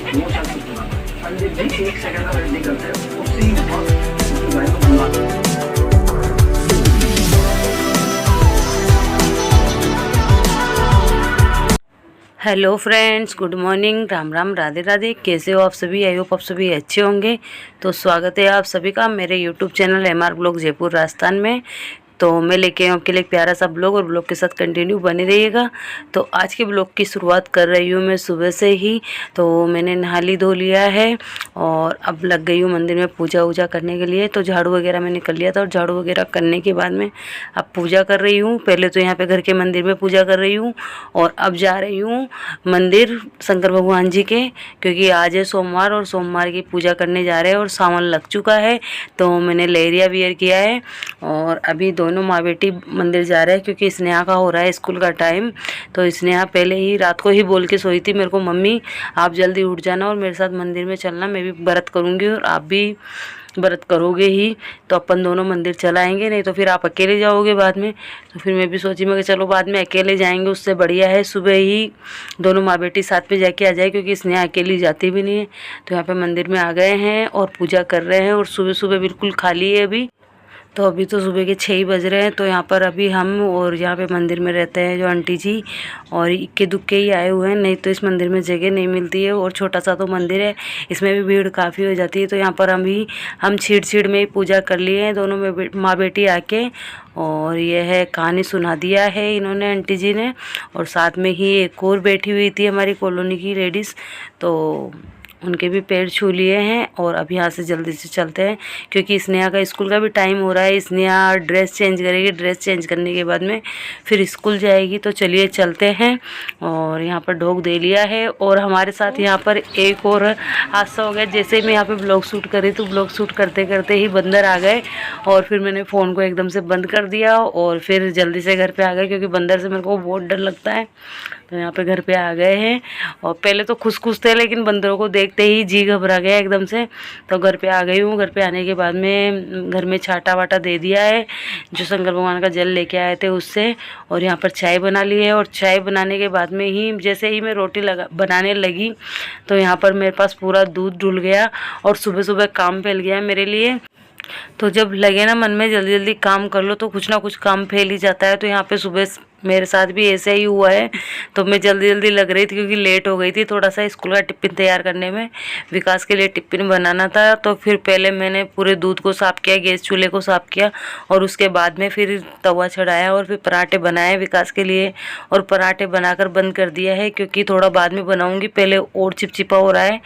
वो सब कुछ हुआ। पंडित जी 1 सेकंड का वेट नहीं करते, उसी वक्त उनकी गाय को बनवा दो। Hello friends, good morning, Ram Ram, Radhe Radhe. कैसे हो आप सभी? आई होप आप सभी अच्छे होंगे। तो स्वागत है आप सभी का मेरे YouTube channel MR blog Jaipur Rajasthan में। तो मैं लेके आऊँ आपके लिए एक प्यारा सा ब्लॉग, और ब्लॉग के साथ कंटिन्यू बने रहिएगा। तो आज के ब्लॉग की शुरुआत कर रही हूँ मैं सुबह से ही। तो मैंने नहा ली धो लिया है और अब लग गई हूँ मंदिर में पूजा वूजा करने के लिए। तो झाड़ू वगैरह मैंने कर लिया था, और झाड़ू वगैरह करने के बाद में अब पूजा कर रही हूँ। पहले तो यहाँ पे घर के मंदिर में पूजा कर रही हूँ, और अब जा रही हूँ मंदिर शंकर भगवान जी के, क्योंकि आज है सोमवार और सोमवार की पूजा करने जा रहे हैं। और सावन लग चुका है, तो मैंने लेहरिया वियर किया है, और अभी दोनों माँ बेटी मंदिर जा रहे हैं, क्योंकि स्नेहा का हो रहा है स्कूल का टाइम। तो स्नेहा पहले ही रात को ही बोल के सोई थी मेरे को, मम्मी आप जल्दी उठ जाना और मेरे साथ मंदिर में चलना, मैं भी व्रत करूँगी और आप भी व्रत करोगे ही, तो अपन दोनों मंदिर चलाएंगे, नहीं तो फिर आप अकेले जाओगे बाद में। तो फिर मैं भी सोची, मैं कि चलो बाद में अकेले जाएंगे, उससे बढ़िया है सुबह ही दोनों माँ बेटी साथ में जाके आ जाए, क्योंकि स्नेहा अकेली जाती भी नहीं है। तो यहाँ पे मंदिर में आ गए हैं और पूजा कर रहे हैं, और सुबह सुबह बिल्कुल खाली है अभी। तो अभी तो सुबह के 6 ही बज रहे हैं। तो यहाँ पर अभी हम और यहाँ पे मंदिर में रहते हैं जो आंटी जी, और इक्के दुक्के ही आए हुए हैं, नहीं तो इस मंदिर में जगह नहीं मिलती है, और छोटा सा तो मंदिर है, इसमें भी भीड़ काफ़ी हो जाती है। तो यहाँ पर हम छीड़ में ही पूजा कर लिए हैं दोनों में माँ बेटी आके। और ये है कहानी सुना दिया है इन्होंने, आंटी जी ने, और साथ में ही एक और बैठी हुई थी हमारी कॉलोनी की लेडीज़, तो उनके भी पैर छू लिए हैं। और अब यहाँ से जल्दी से चलते हैं, क्योंकि स्नेहा का स्कूल का भी टाइम हो रहा है। स्नेहा ड्रेस चेंज करेगी, ड्रेस चेंज करने के बाद में फिर स्कूल जाएगी। तो चलिए चलते हैं। और यहाँ पर ढोक दे लिया है, और हमारे साथ यहाँ पर एक और हादसा हो गया। जैसे मैं यहाँ पे ब्लॉग शूट करी, तो ब्लॉग शूट करते करते ही बंदर आ गए, और फिर मैंने फ़ोन को एकदम से बंद कर दिया, और फिर जल्दी से घर पर आ गए, क्योंकि बंदर से मेरे को बहुत डर लगता है। तो यहाँ पे घर पे आ गए हैं, और पहले तो खुश थे, लेकिन बंदरों को देखते ही जी घबरा गया एकदम से। तो घर पे आ गई हूँ। घर पे आने के बाद में घर में छाटा वाटा दे दिया है, जो शंकर भगवान का जल लेके आए थे उससे। और यहाँ पर चाय बना ली है, और चाय बनाने के बाद में ही जैसे ही मैं रोटी बनाने लगी, तो यहाँ पर मेरे पास पूरा दूध डुल गया, और सुबह सुबह काम फैल गया मेरे लिए। तो जब लगे ना मन में जल्दी जल्दी काम कर लो, तो कुछ ना कुछ काम फैल ही जाता है। तो यहाँ पे सुबह मेरे साथ भी ऐसे ही हुआ है। तो मैं जल्दी जल्दी लग रही थी, क्योंकि लेट हो गई थी थोड़ा सा स्कूल का टिफ़िन तैयार करने में। विकास के लिए टिफ़िन बनाना था, तो फिर पहले मैंने पूरे दूध को साफ़ किया, गैस चूल्हे को साफ़ किया, और उसके बाद में फिर तवा चढ़ाया, और फिर पराठे बनाए विकास के लिए। और पराठे बनाकर बंद कर दिया है, क्योंकि थोड़ा बाद में बनाऊँगी, पहले और चिपचिपा हो रहा है,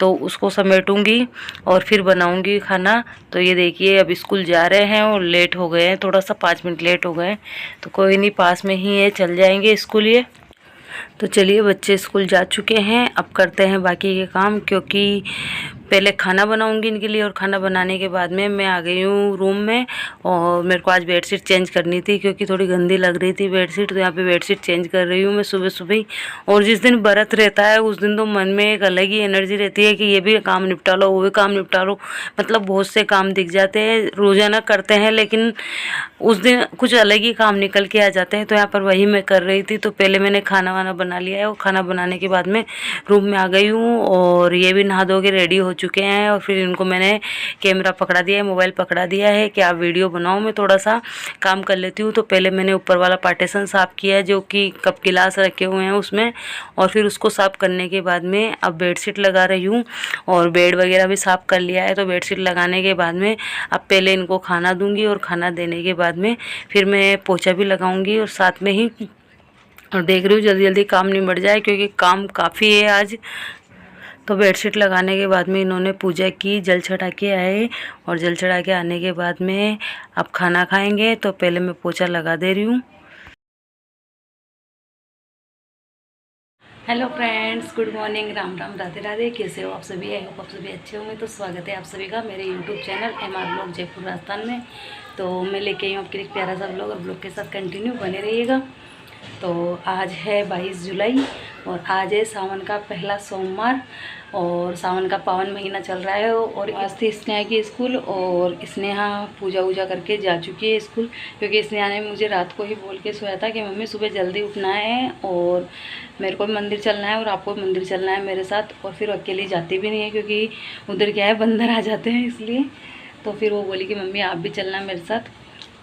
तो उसको समेटूँगी और फिर बनाऊँगी खाना। तो ये देखिए अब स्कूल जा रहे हैं, और लेट हो गए हैं, थोड़ा सा 5 मिनट लेट हो गए। तो कोई नहीं, पास में ही है, चल जाएंगे स्कूल ये। तो चलिए, बच्चे स्कूल जा चुके हैं, अब करते हैं बाकी के काम, क्योंकि पहले खाना बनाऊंगी इनके लिए, और खाना बनाने के बाद में मैं आ गई हूँ रूम में। और मेरे को आज बेडशीट चेंज करनी थी, क्योंकि थोड़ी गंदी लग रही थी बेडशीट, तो यहाँ पे बेडशीट चेंज कर रही हूँ मैं सुबह सुबह ही। और जिस दिन व्रत रहता है उस दिन तो मन में एक अलग ही एनर्जी रहती है कि ये भी काम निपटा लो, वो भी काम निपटा लो, मतलब बहुत से काम दिख जाते हैं, रोज़ाना करते हैं, लेकिन उस दिन कुछ अलग ही काम निकल के आ जाते हैं। तो यहाँ पर वही मैं कर रही थी। तो पहले मैंने खाना वाना बना लिया है, और खाना बनाने के बाद में रूम में आ गई हूँ, और ये भी नहा धो के रेडी हो चुके हैं। और फिर इनको मैंने कैमरा पकड़ा दिया है, मोबाइल पकड़ा दिया है कि आप वीडियो बनाओ, मैं थोड़ा सा काम कर लेती हूँ। तो पहले मैंने ऊपर वाला पार्टीशन साफ़ किया है, जो कि कप गिलास रखे हुए हैं उसमें, और फिर उसको साफ़ करने के बाद में अब बेडशीट लगा रही हूँ, और बेड वगैरह भी साफ़ कर लिया है। तो बेडशीट लगाने के बाद में अब पहले इनको खाना दूँगी, और खाना देने के बाद में फिर मैं पोछा भी लगाऊंगी, और साथ में ही और देख रही हूँ जल्दी जल्दी काम निबट जाए, क्योंकि काम काफ़ी है आज। तो बेडशीट लगाने के बाद में इन्होंने पूजा की, जल चढ़ा के आए, और जल चढ़ा के आने के बाद में अब खाना खाएंगे। तो पहले मैं पोछा लगा दे रही हूँ। Hello friends, good morning, Ram Ram, Radhe Radhe. कैसे हो आप सभी? आई होप आप सभी अच्छे होंगे। तो स्वागत है आप सभी का मेरे YouTube channel MR blog Jaipur Rajasthan में। तो मैं लेके आई हूँ आपके लिए प्यारा सा ब्लॉग, और ब्लॉग के साथ कंटिन्यू बने रहिएगा। तो आज है 22 जुलाई, और आज है सावन का पहला सोमवार और सावन का पावन महीना चल रहा है। और आज थी स्नेहा की स्कूल और स्नेहा पूजा वूजा करके जा चुकी है स्कूल, क्योंकि स्नेहा ने मुझे रात को ही बोल के सोया था कि मम्मी सुबह जल्दी उठना है और मेरे को भी मंदिर चलना है और आपको भी मंदिर चलना है मेरे साथ। और फिर अकेली जाती भी नहीं है क्योंकि उधर क्या है बंदर आ जाते हैं, इसलिए तो फिर वो बोली कि मम्मी आप भी चलना मेरे साथ।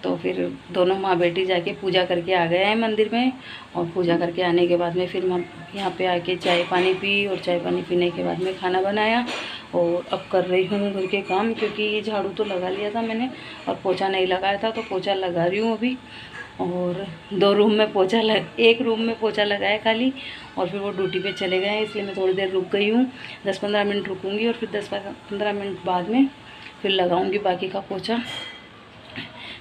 तो फिर दोनों माँ बेटी जाके पूजा करके आ गए हैं मंदिर में। और पूजा करके आने के बाद में फिर मैं यहाँ पे आके चाय पानी पी और चाय पानी पीने के बाद में खाना बनाया। और अब कर रही हूँ घर के काम, क्योंकि ये झाड़ू तो लगा लिया था मैंने और पोछा नहीं लगाया था, तो पोछा लगा रही हूँ अभी। और एक रूम में पोछा लगाया खाली, और फिर वो ड्यूटी पे चले गए हैं, इसलिए मैं थोड़ी देर रुक गई हूँ। 10-15 मिनट रुकूँगी और फिर 10-15 मिनट बाद में फिर लगाऊँगी बाकी का पोछा।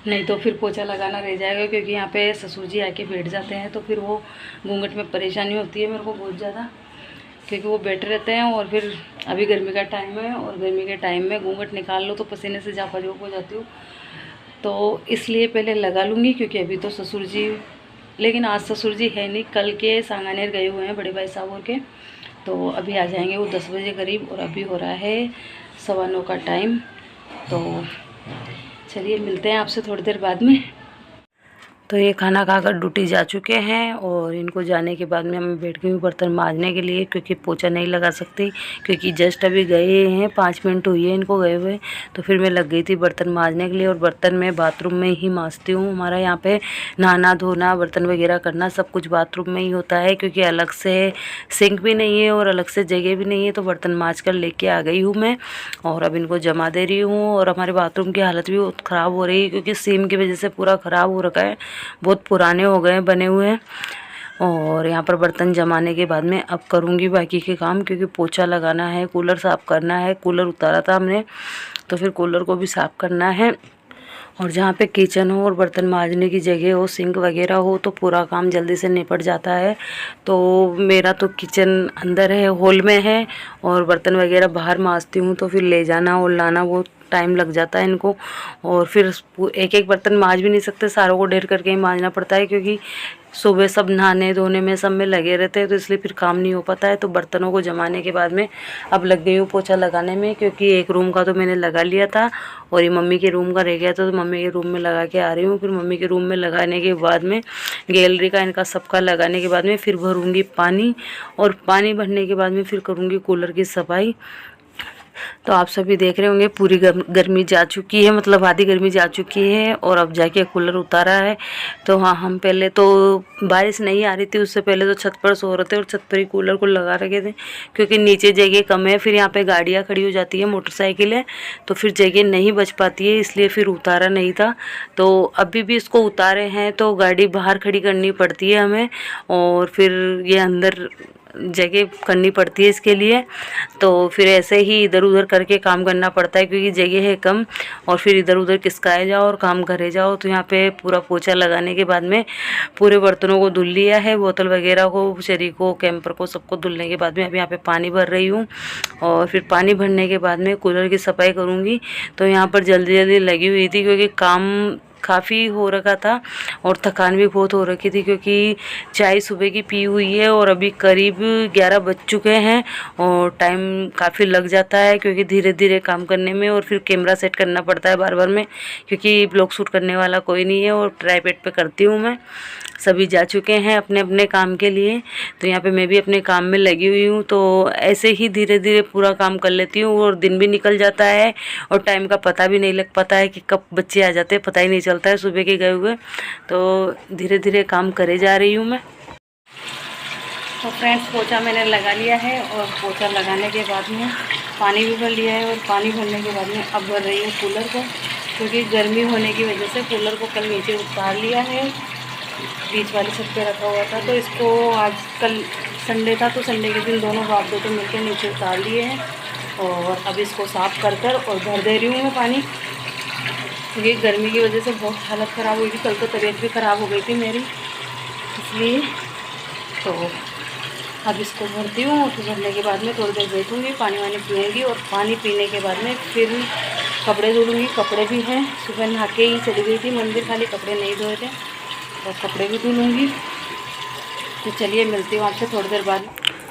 नहीं तो फिर पोछा लगाना रह जाएगा, क्योंकि यहाँ पे ससुर जी आके बैठ जाते हैं, तो फिर वो घूंघट में परेशानी होती है मेरे को बहुत ज़्यादा, क्योंकि वो बैठे रहते हैं। और फिर अभी गर्मी का टाइम है और गर्मी के टाइम में घूंघट निकाल लो तो पसीने से झापाझोप हो जाती हूँ, तो इसलिए पहले लगा लूँगी। क्योंकि अभी तो ससुर जी, लेकिन आज ससुर जी है नहीं, कल के सांगानेर गए हुए हैं बड़े भाई साहब और के, तो अभी आ जाएंगे वो 10 बजे करीब। और अभी हो रहा है 9:15 का टाइम, तो चलिए मिलते हैं आपसे थोड़ी देर बाद में। तो ये खाना खाकर ड्यूटी जा चुके हैं और इनको जाने के बाद में मैं बैठ गई हूँ बर्तन मांजने के लिए, क्योंकि पोछा नहीं लगा सकती, क्योंकि जस्ट अभी गए हैं 5 मिनट हुई है इनको गए हुए। तो फिर मैं लग गई थी बर्तन मांजने के लिए। और बर्तन मैं बाथरूम में ही मांजती हूँ। हमारा यहाँ पे नहाना धोना बर्तन वगैरह करना सब कुछ बाथरूम में ही होता है, क्योंकि अलग से सिंक भी नहीं है और अलग से जगह भी नहीं है। तो बर्तन मांज कर लेके आ गई हूँ मैं और अब इनको जमा दे रही हूँ। और हमारे बाथरूम की हालत भी बहुत ख़राब हो रही है, क्योंकि सीम की वजह से पूरा ख़राब हो रखा है, बहुत पुराने हो गए बने हुए हैं। और यहाँ पर बर्तन जमाने के बाद में अब करूँगी बाकी के काम, क्योंकि पोछा लगाना है, कूलर साफ़ करना है। कूलर उतारा था हमने, तो फिर कूलर को भी साफ़ करना है। और जहाँ पे किचन हो और बर्तन मांजने की जगह हो, सिंक वगैरह हो, तो पूरा काम जल्दी से निपट जाता है। तो मेरा तो किचन अंदर है, हॉल में है, और बर्तन वगैरह बाहर मांजती हूँ, तो फिर ले जाना और लाना बहुत टाइम लग जाता है इनको। और फिर एक एक बर्तन मांज भी नहीं सकते, सारों को ढेर करके ही मांजना पड़ता है, क्योंकि सुबह सब नहाने धोने में सब में लगे रहते हैं, तो इसलिए फिर काम नहीं हो पाता है। तो बर्तनों को जमाने के बाद में अब लग गई हूँ पोछा लगाने में, क्योंकि एक रूम का तो मैंने लगा लिया था और ये मम्मी के रूम का रह गया था, तो मम्मी के रूम में लगा के आ रही हूँ। फिर मम्मी के रूम में लगाने के बाद में गैलरी का इनका सबका लगाने के बाद में फिर भरूँगी पानी, और पानी भरने के बाद में फिर करूँगी कूलर की सफाई। तो आप सभी देख रहे होंगे पूरी गर्मी जा चुकी है, मतलब आधी गर्मी जा चुकी है और अब जाके कूलर उतारा है। तो हाँ, हम पहले तो बारिश नहीं आ रही थी, उससे पहले तो छत पर सो रहे थे और छत पर ही कूलर को लगा रखे थे, क्योंकि नीचे जगह कम है। फिर यहाँ पे गाड़ियाँ खड़ी हो जाती है, मोटरसाइकिल है, तो फिर जगह नहीं बच पाती है, इसलिए फिर उतारा नहीं था। तो अभी भी इसको उतारे हैं तो गाड़ी बाहर खड़ी करनी पड़ती है हमें, और फिर ये अंदर जगह करनी पड़ती है इसके लिए। तो फिर ऐसे ही इधर उधर करके काम करना पड़ता है, क्योंकि जगह है कम, और फिर इधर उधर किसकाए जाओ और काम करे जाओ। तो यहाँ पे पूरा पोछा लगाने के बाद में पूरे बर्तनों को धुल लिया है, बोतल वगैरह को, शरी को, कैंपर को, सबको धुलने के बाद में अब यहाँ पे पानी भर रही हूँ। और फिर पानी भरने के बाद में कूलर की सफाई करूँगी। तो यहाँ पर जल्दी जल्दी लगी हुई थी, क्योंकि काम काफ़ी हो रखा था और थकान भी बहुत हो रखी थी, क्योंकि चाय सुबह की पी हुई है और अभी करीब 11 बज चुके हैं और टाइम काफ़ी लग जाता है, क्योंकि धीरे धीरे काम करने में। और फिर कैमरा सेट करना पड़ता है बार बार में, क्योंकि ब्लॉग शूट करने वाला कोई नहीं है और ट्राइपॉड पे करती हूँ मैं। सभी जा चुके हैं अपने अपने काम के लिए, तो यहाँ पे मैं भी अपने काम में लगी हुई हूँ। तो ऐसे ही धीरे धीरे पूरा काम कर लेती हूँ और दिन भी निकल जाता है और टाइम का पता भी नहीं लग पाता है कि कब बच्चे आ जाते हैं, पता ही नहीं चलता है सुबह के गए हुए। तो धीरे धीरे काम करे जा रही हूँ मैं। तो फ्रेंड्स, पोछा मैंने लगा लिया है और पोछा लगाने के बाद में पानी भी भर लिया है, और पानी भरने के बाद में अब भर रही हूँ कूलर को, क्योंकि गर्मी होने की वजह से कूलर को कल नीचे उतार लिया है, बीच वाले छत पे रखा हुआ था। तो इसको आज कल संडे था, तो संडे के दिन दोनों बाप बेटे मिलकर नीचे उतार लिए हैं। और अब इसको साफ़ कर कर और भर दे रही हूँ मैं पानी, क्योंकि गर्मी की वजह से बहुत हालत ख़राब हुई थी। कल तो तबीयत भी ख़राब हो गई थी मेरी, इसलिए तो अब इसको भरती हूँ। और फिर भरने के बाद में थोड़ी देर बैठूँगी, पानी वानी पीऊँगी, और पानी पीने के बाद में फिर कपड़े धुलूँगी। कपड़े भी हैं, सुबह नहा के ही चली गई थी मंदिर, खाली कपड़े नहीं धोए थे, और कपड़े भी धुलूँगी। तो चलिए मिलती हूँ आपसे थोड़ी देर बाद।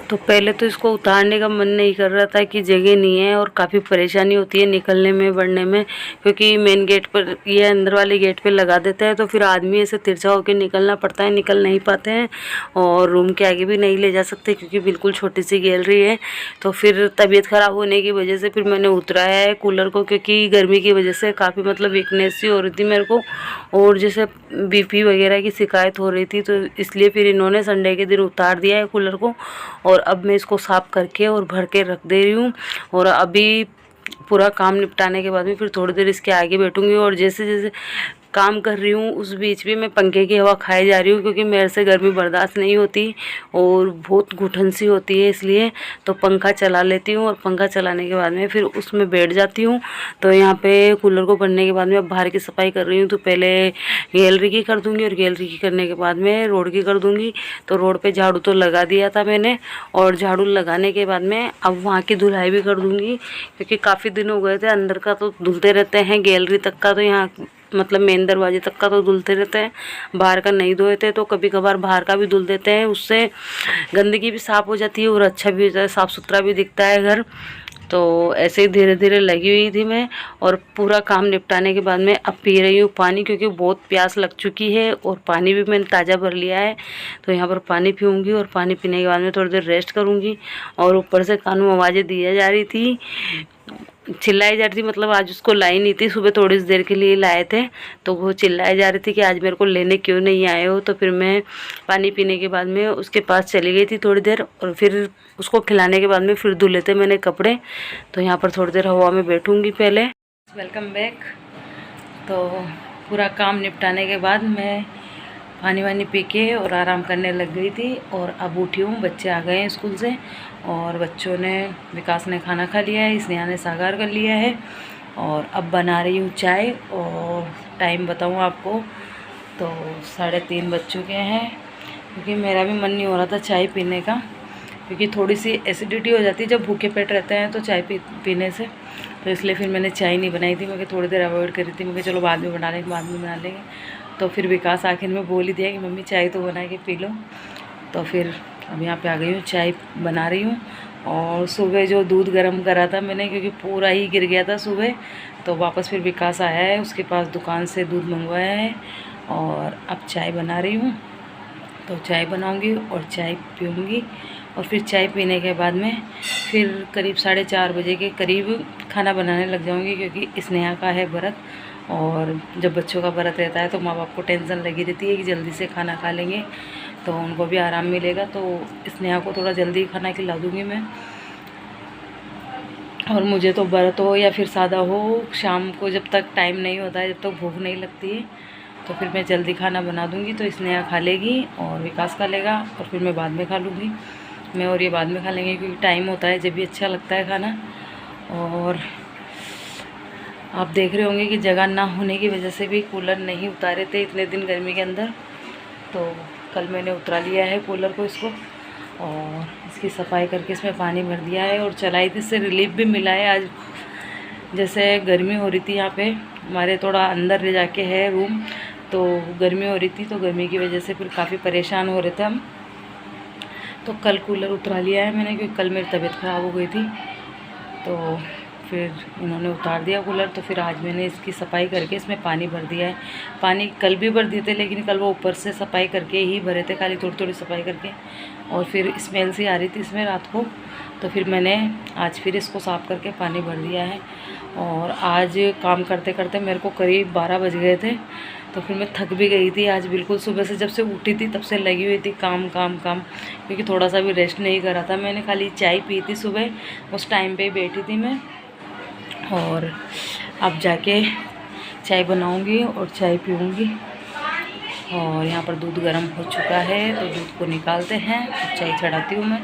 तो पहले तो इसको उतारने का मन नहीं कर रहा था कि जगह नहीं है और काफ़ी परेशानी होती है निकलने में बढ़ने में, क्योंकि मेन गेट पर ये अंदर वाले गेट पे लगा देते हैं तो फिर आदमी ऐसे तिरछा होकर निकलना पड़ता है, निकल नहीं पाते हैं और रूम के आगे भी नहीं ले जा सकते क्योंकि बिल्कुल छोटी सी गैलरी है। तो फिर तबीयत ख़राब होने की वजह से फिर मैंने उतराया है कूलर को, क्योंकि गर्मी की वजह से काफ़ी मतलब वीकनेस सी हो रही थी मेरे को और जैसे BP वगैरह की शिकायत हो रही थी, तो इसलिए फिर इन्होंने संडे के दिन उतार दिया है कूलर को। और अब मैं इसको साफ़ करके और भर के रख दे रही हूँ और अभी पूरा काम निपटाने के बाद में फिर थोड़ी देर इसके आगे बैठूँगी। और जैसे जैसे काम कर रही हूँ उस बीच भी मैं पंखे की हवा खाए जा रही हूँ, क्योंकि मेरे से गर्मी बर्दाश्त नहीं होती और बहुत घुटन सी होती है, इसलिए तो पंखा चला लेती हूँ और पंखा चलाने के बाद में फिर उसमें बैठ जाती हूँ। तो यहाँ पे कूलर को भरने के बाद में अब बाहर की सफाई कर रही हूँ। तो पहले गैलरी की कर दूँगी और गैलरी की करने के बाद में रोड की कर दूँगी। तो रोड पर झाड़ू तो लगा दिया था मैंने और झाड़ू लगाने के बाद में अब वहाँ की धुलाई भी कर दूँगी, क्योंकि काफ़ी दिन हो गए थे अंदर का तो धुलते रहते हैं, गैलरी तक का तो यहाँ मतलब मेन दरवाजे तक का तो धुलते रहते हैं, बाहर का नहीं धोए थे। तो कभी कभार बाहर का भी धुल देते हैं, उससे गंदगी भी साफ़ हो जाती है और अच्छा भी हो जाता है, साफ़ सुथरा भी दिखता है घर। तो ऐसे ही धीरे धीरे लगी हुई थी मैं और पूरा काम निपटाने के बाद में अब पी रही हूँ पानी, क्योंकि बहुत प्यास लग चुकी है और पानी भी मैंने ताज़ा भर लिया है। तो यहाँ पर पानी पीऊँगी और पानी पीने के बाद में थोड़ी देर रेस्ट करूँगी। और ऊपर से कानों में आवाज़ें दी जा रही थी, चिल्लाई जा रही थी, मतलब आज उसको लाई नहीं थी, सुबह थोड़ी सी देर के लिए लाए थे तो वो चिल्लाई जा रही थी कि आज मेरे को लेने क्यों नहीं आए हो। तो फिर मैं पानी पीने के बाद में उसके पास चली गई थी थोड़ी देर और फिर उसको खिलाने के बाद में फिर धुले थे मैंने कपड़े। तो यहाँ पर थोड़ी देर हवा में बैठूँगी पहले। Welcome back. तो पूरा काम निपटाने के बाद मैं पानी वानी पी के और आराम करने लग गई थी और अब उठी हूँ। बच्चे आ गए हैं स्कूल से और बच्चों ने, विकास ने खाना खा लिया है, स्नेहा ने सागार कर लिया है और अब बना रही हूँ चाय। और टाइम बताऊँ आपको तो 3:30 बज चुके हैं, क्योंकि मेरा भी मन नहीं हो रहा था चाय पीने का, क्योंकि थोड़ी सी एसिडिटी हो जाती है जब भूखे पेट रहते हैं तो चाय पीने से। तो इसलिए फिर मैंने चाय नहीं बनाई थी, मैं थोड़ी देर अवॉइड कर रही थी, मैं चलो बाद में बना लेंगे। तो फिर विकास आखिर में बोल ही दिया कि मम्मी चाय तो बना के पी लो। तो फिर अब यहाँ पे आ गई हूँ, चाय बना रही हूँ। और सुबह जो दूध गर्म करा था मैंने, क्योंकि पूरा ही गिर गया था सुबह, तो वापस फिर विकास आया है, उसके पास दुकान से दूध मंगवाया है और अब चाय बना रही हूँ। तो चाय बनाऊँगी और चाय पीऊँगी और फिर चाय पीने के बाद में फिर करीब 4:30 बजे के करीब खाना बनाने लग जाऊँगी, क्योंकि स्नेहा का है व्रत और जब बच्चों का व्रत रहता है तो माँ बाप को टेंशन लगी रहती है कि जल्दी से खाना खा लेंगे तो उनको भी आराम मिलेगा। तो स्नेहा को थोड़ा जल्दी खाना खिला दूँगी मैं। और मुझे तो व्रत हो या फिर सादा हो, शाम को जब तक टाइम नहीं होता है, जब तक भूख नहीं लगती है, तो फिर मैं जल्दी खाना बना दूँगी। तो स्नेहा खा लेगी और विकास खा लेगा और फिर मैं बाद में खा लूँगी, मैं और ये बाद में खा लेंगे, क्योंकि टाइम होता है जब भी अच्छा लगता है खाना। और आप देख रहे होंगे कि जगह ना होने की वजह से भी कूलर नहीं उतारे थे इतने दिन गर्मी के अंदर। तो कल मैंने उतरा लिया है कूलर को, इसको, और इसकी सफाई करके इसमें पानी भर दिया है और चलाई थी, इससे रिलीफ भी मिला है। आज जैसे गर्मी हो रही थी, यहाँ पे हमारे थोड़ा अंदर ले जाके है रूम, तो गर्मी हो रही थी, तो गर्मी की वजह से फिर काफ़ी परेशान हो रहे थे हम। तो कल कूलर उतरा लिया है मैंने, क्योंकि कल मेरी तबीयत ख़राब हो गई थी, तो फिर इन्होंने उतार दिया कूलर। तो फिर आज मैंने इसकी सफाई करके इसमें पानी भर दिया है। पानी कल भी भर दिए थे, लेकिन कल वो ऊपर से सफाई करके ही भरे थे, खाली थोड़ी थोड़ी सफाई करके, और फिर स्मेल सी आ रही थी इसमें रात को। तो फिर मैंने आज फिर इसको साफ़ करके पानी भर दिया है। और आज काम करते करते मेरे को करीब 12 बज गए थे, तो फिर मैं थक भी गई थी आज बिल्कुल। सुबह से जब से उठी थी तब से लगी हुई थी काम काम काम, क्योंकि थोड़ा सा भी रेस्ट नहीं करा था मैंने, खाली चाय पी थी सुबह, उस टाइम पे बैठी थी मैं। और अब जाके चाय बनाऊंगी और चाय पीऊंगी। और यहाँ पर दूध गर्म हो चुका है, तो दूध को निकालते हैं, चाय चढ़ाती हूँ मैं।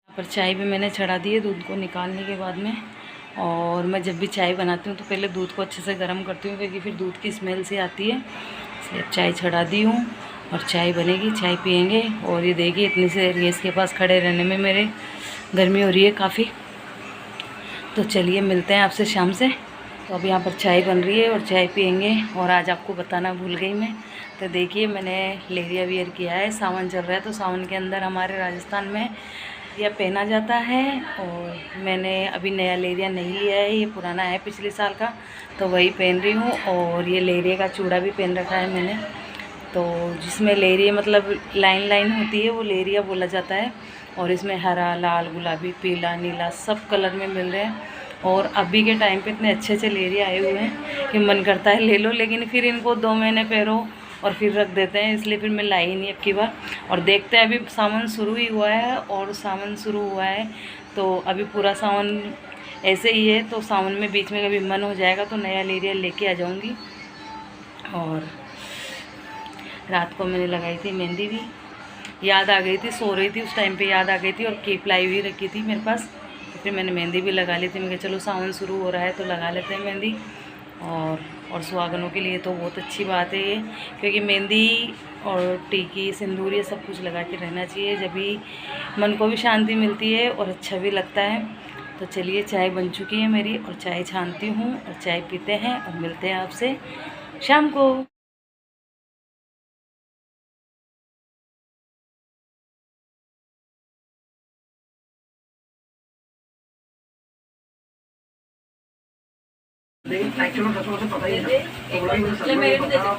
पर चाय भी मैंने चढ़ा दी है दूध को निकालने के बाद में। और मैं जब भी चाय बनाती हूँ तो पहले दूध को अच्छे से गर्म करती हूँ, क्योंकि फिर दूध की स्मेल से आती है। इसलिए चाय चढ़ा दी हूँ और चाय बनेगी, चाय पियेंगे। और ये देखिए इतनी सी गैस के पास खड़े रहने में मेरे गर्मी हो रही है काफ़ी। तो चलिए मिलते हैं आपसे शाम से। तो अब यहाँ पर चाय बन रही है और चाय पियेंगे। और आज आपको बताना भूल गई मैं, तो देखिए मैंने लेरिया वियर किया है। सावन चल रहा है तो सावन के अंदर हमारे राजस्थान में यह पहना जाता है। और मैंने अभी नया लेरिया नहीं लिया है, ये पुराना है पिछले साल का, तो वही पहन रही हूँ। और ये लेरिया का चूड़ा भी पहन रखा है मैंने, तो जिसमें लेरिया मतलब लाइन लाइन होती है वो लेरिया बोला जाता है। और इसमें हरा, लाल, गुलाबी, पीला, नीला सब कलर में मिल रहे हैं। और अभी के टाइम पे इतने अच्छे अच्छे लेरिया आए हुए हैं कि मन करता है ले लो, लेकिन फिर इनको 2 महीने पहनो और फिर रख देते हैं, इसलिए फिर मैं लाई ही नहीं अब की बार। और देखते हैं, अभी सावन शुरू ही हुआ है और सावन शुरू हुआ है तो अभी पूरा सावन ऐसे ही है। तो सावन में बीच में कभी मन हो जाएगा तो नया लेरिया लेके आ जाऊँगी। और रात को मैंने लगाई थी मेहंदी भी, याद आ गई थी, सो रही थी उस टाइम पे याद आ गई थी, और केप लाई हुई रखी थी मेरे पास, तो फिर मैंने मेहंदी भी लगा ली थी। मैं कहा चलो सावन शुरू हो रहा है तो लगा लेते हैं मेहंदी। और सुहागनों के लिए तो बहुत अच्छी बात है ये, क्योंकि मेहंदी और टीकी, सिंदूर ये सब कुछ लगा के रहना चाहिए, जब भी मन को भी शांति मिलती है और अच्छा भी लगता है। तो चलिए चाय बन चुकी है मेरी और चाय छानती हूँ और चाय पीते हैं और मिलते हैं आपसे शाम को। लेकिन एक्चुअली में से पता ही है, तो बोला कि मुझे सच में पता,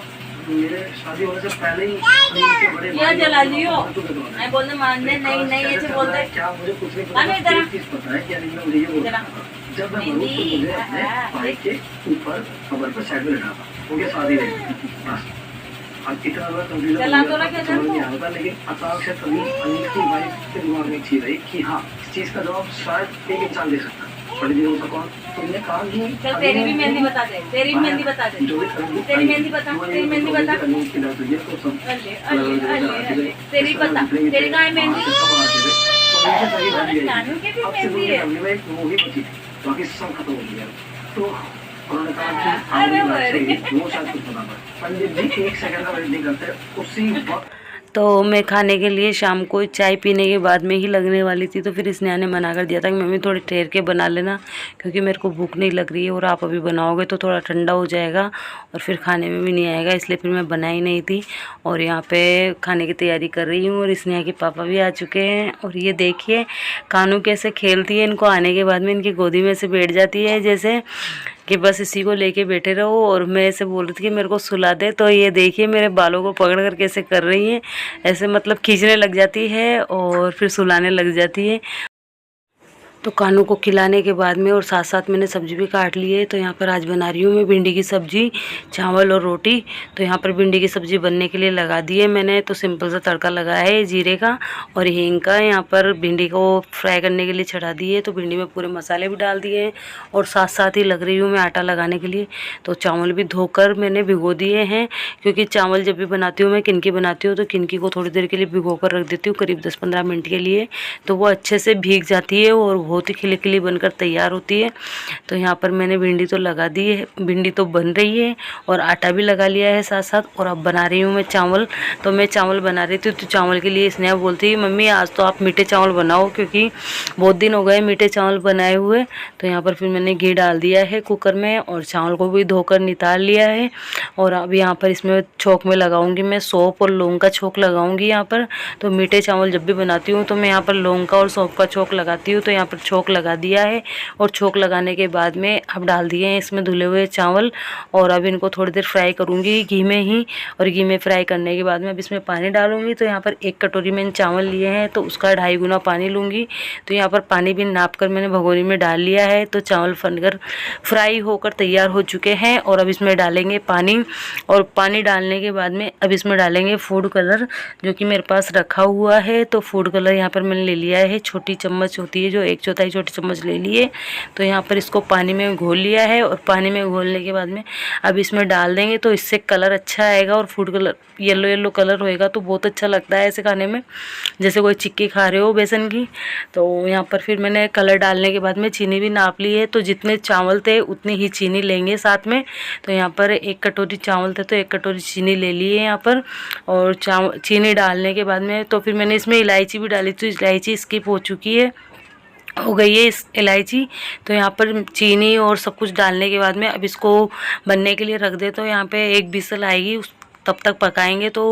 मेरे शादी होने से पहले ही इनके बड़े क्या जला लियो? मैं मैं बोलने मानने नहीं ऐसे बोलते। क्या मुझे कुछ नहीं पता, एक चीज पता है क्या नहीं, मैं मुझे ये बोल रहा था जब मैं बोलूँ तो मुझे अपने भाई के ऊपर कबर पर साइड में लेटा था, हो गया शादी रही बस। अब इतना बड़ा कंफ्यूजन समझ नहीं आता, लेकिन अचानक से कभी अनिल की वाइफ के दिमाग में एक चीज आई कि हाँ इस चीज का जवाब शायद एक इंसान दे सकता है। बड़ी दिनों तक कौन, तुमने कहा कि चल तेरी भी मेहंदी बता दे, तेरी भी मेहंदी बता दे, जो भी करूँगी तेरी मेहंदी बता, तेरी मेहंदी बता, तेरी बता, तेरी कहाँ है मेहंदी? नानू की भी मेहंदी है। मूवी बची बाकी सब खत्म हो गया। तो उन्होंने कहा कि वो शायद कुछ बना पाए। पंडित जी 1 सेकंड का वेट नहीं करते, उसी वक्त। तो मैं खाने के लिए शाम को चाय पीने के बाद में ही लगने वाली थी, तो फिर स्नेहा ने मना कर दिया था कि मम्मी थोड़ी ठहर के बना लेना, क्योंकि मेरे को भूख नहीं लग रही है और आप अभी बनाओगे तो थोड़ा ठंडा हो जाएगा और फिर खाने में भी नहीं आएगा, इसलिए फिर मैं बनाई नहीं थी। और यहाँ पे खाने की तैयारी कर रही हूँ और स्नेहा के पापा भी आ चुके हैं। और ये देखिए कानू कैसे खेलती है, इनको आने के बाद में इनकी गोदी में से बैठ जाती है जैसे कि बस इसी को लेके बैठे रहो। और मैं ऐसे बोल रही थी कि मेरे को सुला दे, तो ये देखिए मेरे बालों को पकड़ कर कैसे कर रही है, ऐसे मतलब खींचने लग जाती है और फिर सुलाने लग जाती है। तो कानू को खिलाने के बाद में और साथ साथ मैंने सब्ज़ी भी काट ली है। तो यहाँ पर आज बना रही हूँ मैं भिंडी की सब्ज़ी, चावल और रोटी। तो यहाँ पर भिंडी की सब्ज़ी बनने के लिए लगा दी है मैंने, तो सिंपल सा तड़का लगाया है जीरे का और हींग का। यहाँ पर भिंडी को फ्राई करने के लिए चढ़ा दी है, तो भिंडी में पूरे मसाले भी डाल दिए हैं और साथ साथ ही लग रही हूँ मैं आटा लगाने के लिए। तो चावल भी धोकर मैंने भिगो दिए हैं, क्योंकि चावल जब भी बनाती हूँ मैं किनकी बनाती हूँ तो किनकी को थोड़ी देर के लिए भिगो कर रख देती हूँ, करीब 10-15 मिनट के लिए, तो वो अच्छे से भीग जाती है और बहुत ही खिली खिली बनकर तैयार होती है। तो यहाँ पर मैंने भिंडी तो लगा दी है, भिंडी तो बन रही है और आटा भी लगा लिया है साथ साथ। और अब बना रही हूँ मैं चावल। तो मैं चावल बना रही थी, तो चावल के लिए स्नेहा बोलती है मम्मी आज तो आप मीठे चावल बनाओ, क्योंकि बहुत दिन हो गए मीठे चावल बनाए हुए। तो यहाँ पर फिर मैंने घी डाल दिया है कुकर में और चावल को भी धोकर निकाल लिया है। और अब यहाँ पर इसमें छोंक में लगाऊंगी मैं सौंफ और लौंग का छोंक लगाऊंगी यहाँ पर। तो मीठे चावल जब भी बनाती हूँ तो मैं यहाँ पर लौंग का और सौंफ का छोंक लगाती हूँ। तो यहाँ पर छोंक लगा दिया है और छोंक लगाने के बाद में अब डाल दिए हैं इसमें धुले हुए चावल। और अब इनको थोड़ी देर फ्राई करूँगी घी में ही, और घी में फ्राई करने के बाद में अब इसमें पानी डालूँगी। तो यहाँ पर 1 कटोरी मैंने चावल लिए हैं तो उसका 2.5 गुना पानी लूँगी। तो यहाँ पर पानी भी नाप कर मैंने भगोनी में डाल लिया है। तो चावल बनकर फ्राई होकर तैयार हो चुके हैं और अब इसमें डालेंगे पानी। और पानी डालने के बाद में अब इसमें डालेंगे फूड कलर, जो कि मेरे पास रखा हुआ है। तो फूड कलर यहाँ पर मैंने ले लिया है, छोटी चम्मच होती है जो 1/4 छोटी चम्मच ले लिए। तो यहाँ पर इसको पानी में घोल लिया है और पानी में घोलने के बाद में अब इसमें डाल देंगे, तो इससे कलर अच्छा आएगा और food colour yellow yellow colour होएगा तो बहुत अच्छा लगता है ऐसे खाने में, जैसे कोई चिक्की खा रहे हो बेसन की। तो यहाँ पर फिर मैंने कलर डालने के बाद में चीनी भी नाप ली है, तो जितने चावल थे उतनी ही चीनी लेंगे साथ में। तो यहाँ पर 1 कटोरी चावल थे तो 1 कटोरी चीनी ले लिए यहाँ पर। और चीनी डालने के बाद में तो फिर मैंने इसमें इलायची भी डाली, तो इलायची स्किप हो चुकी है हो गई है इस इलायची। तो यहाँ पर चीनी और सब कुछ डालने के बाद में अब इसको बनने के लिए रख दे। तो यहाँ पे एक विसल आएगी, उस तब तक पकाएंगे। तो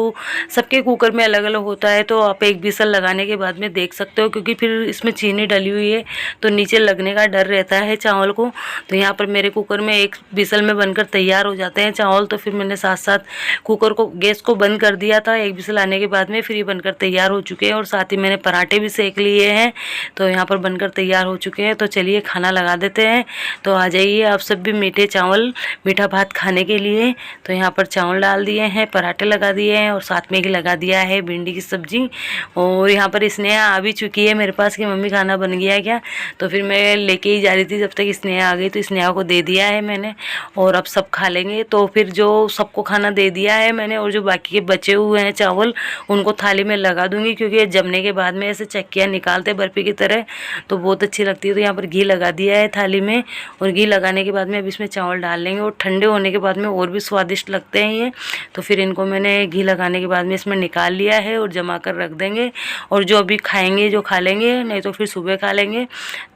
सबके कुकर में अलग अलग होता है, तो आप एक विसल लगाने के बाद में देख सकते हो, क्योंकि फिर इसमें चीनी डली हुई है तो नीचे लगने का डर रहता है चावल को। तो यहाँ पर मेरे कुकर में एक विसल में बनकर तैयार हो जाते हैं चावल। तो फिर मैंने साथ साथ कुकर को, गैस को बंद कर दिया था एक विसल आने के बाद में, फिर ये बनकर तैयार हो चुके हैं। और साथ ही मैंने पराठे भी सेक लिए हैं, तो यहाँ पर बनकर तैयार हो चुके हैं। तो चलिए खाना लगा देते हैं। तो आ जाइए आप सब भी मीठे चावल, मीठा भात खाने के लिए। तो यहाँ पर चावल डाल दिए हैं, पराठे लगा दिए हैं और साथ में ही लगा दिया है भिंडी की सब्जी। और यहाँ पर स्नेहा आ भी चुकी है मेरे पास कि मम्मी खाना बन गया है क्या। तो फिर मैं लेके ही जा रही थी, जब तक स्नेहा आ गई तो स्नेहा को दे दिया है मैंने, और अब सब खा लेंगे। तो फिर जो सबको खाना दे दिया है मैंने, और जो बाकी के बचे हुए हैं चावल उनको थाली में लगा दूंगी, क्योंकि जमने के बाद में ऐसे चक्कियाँ निकालते बर्फी की तरह तो बहुत अच्छी लगती है। तो यहाँ पर घी लगा दिया है थाली में, और घी लगाने के बाद में अब इसमें चावल डाल लेंगे, और ठंडे होने के बाद में और भी स्वादिष्ट लगते हैं ये। तो फिर इनको मैंने घी लगाने के बाद में इसमें निकाल लिया है और जमा कर रख देंगे, और जो अभी खाएंगे जो खा लेंगे, नहीं तो फिर सुबह खा लेंगे।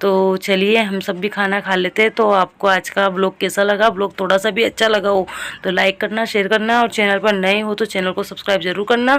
तो चलिए हम सब भी खाना खा लेते हैं। तो आपको आज का ब्लॉग कैसा लगा? ब्लॉग थोड़ा सा भी अच्छा लगा हो तो लाइक करना, शेयर करना, और चैनल पर नए हो तो चैनल को सब्सक्राइब जरूर करना।